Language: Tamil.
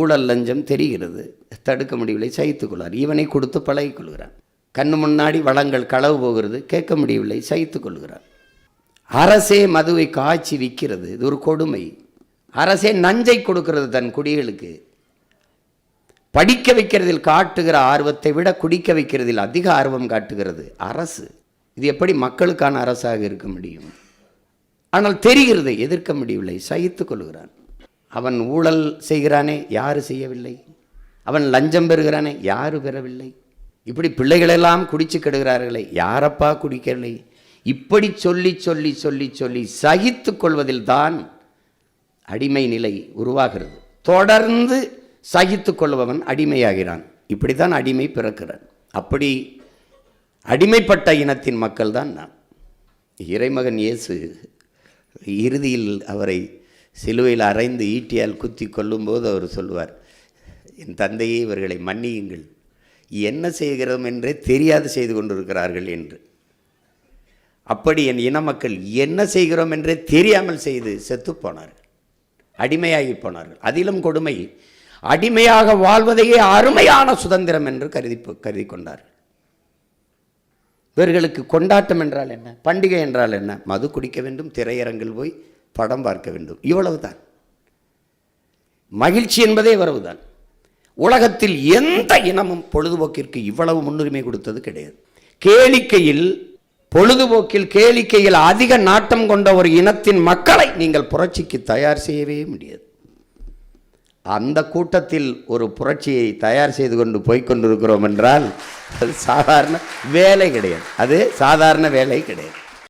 ஊழல் லஞ்சம் தெரிகிறது, தடுக்க முடியவில்லை, சகித்துக் கொள்வார். இவனை கொடுத்து பழகிக் கொள்கிறான். கண்ணு முன்னாடி வளங்கள் களவு போகிறது, கேட்க முடியவில்லை, சகித்துக் கொள்கிறான். அரசே மதுவை காய்ச்சி விற்கிறது, இது ஒரு கொடுமை. அரசே நஞ்சை கொடுக்கிறது தன் குடிகளுக்கு. படிக்க வைக்கிறதில் காட்டுகிற ஆர்வத்தை விட குடிக்க வைக்கிறதில் அதிக ஆர்வம் காட்டுகிறது அரசு. இது எப்படி மக்களுக்கான அரசாக இருக்க முடியும்? ஆனால் தெரிகிறது, எதிர்க்க முடியவில்லை, சகித்துக் கொள்கிறான். அவன் ஊழல் செய்கிறானே, யாரு செய்யவில்லை? அவன் லஞ்சம் பெறுகிறானே, யாரு பெறவில்லை? இப்படி பிள்ளைகளெல்லாம் குடிச்சு கெடுகிறார்களே, யாரப்பா குடிக்கவில்லை? இப்படி சொல்லி சொல்லி சொல்லி சொல்லி சகித்து கொள்வதில் தான் அடிமை நிலை உருவாகிறது. தொடர்ந்து சகித்து கொள்பவன் அடிமையாகிறான். இப்படித்தான் அடிமை பிறக்கிறான். அப்படி அடிமைப்பட்ட இனத்தின் மக்கள் தான் நாம். இறைமகன் இயேசு இறுதியில் அவரை சிலுவையில் அறைந்து ஈட்டியால் குத்தி கொல்லும்போது அவர் சொல்வார், என் தந்தையே, இவர்களை மன்னியுங்கள், என்ன செய்கிறோம் என்றே தெரியாது செய்து கொண்டிருக்கிறார்கள் என்று. அப்படி என் இன மக்கள் என்ன செய்கிறோம் என்றே தெரியாமல் செய்து செத்து போனார்கள், அடிமையாகி போனார்கள். அதிலும் கொடுமை, அடிமையாக வாழ்வதையே அருமையான சுதந்திரம் என்று கருதி கொண்டார்கள். இவர்களுக்கு கொண்டாட்டம் என்றால் என்ன, பண்டிகை என்றால் என்ன? மது குடிக்க வேண்டும், திரையரங்கில் போய் படம் பார்க்க வேண்டும், இவ்வளவுதான். மகிழ்ச்சி என்பதே இவ்வளவுதான். உலகத்தில் எந்த இனமும் பொழுதுபோக்கிற்கு இவ்வளவு முன்னுரிமை கொடுத்தது கிடையாது. கேளிக்கையில், பொழுதுபோக்கில், கேளிக்கையில் அதிக நாட்டம் கொண்ட ஒரு இனத்தின் மக்களை நீங்கள் புரட்சிக்கு தயார் செய்யவே முடியாது. அந்த கூட்டத்தில் ஒரு புரட்சியை தயார் செய்து கொண்டு போய்கொண்டிருக்கிறோம் என்றால் அது சாதாரண வேலை கிடையாது. அது சாதாரண வேலை கிடையாது.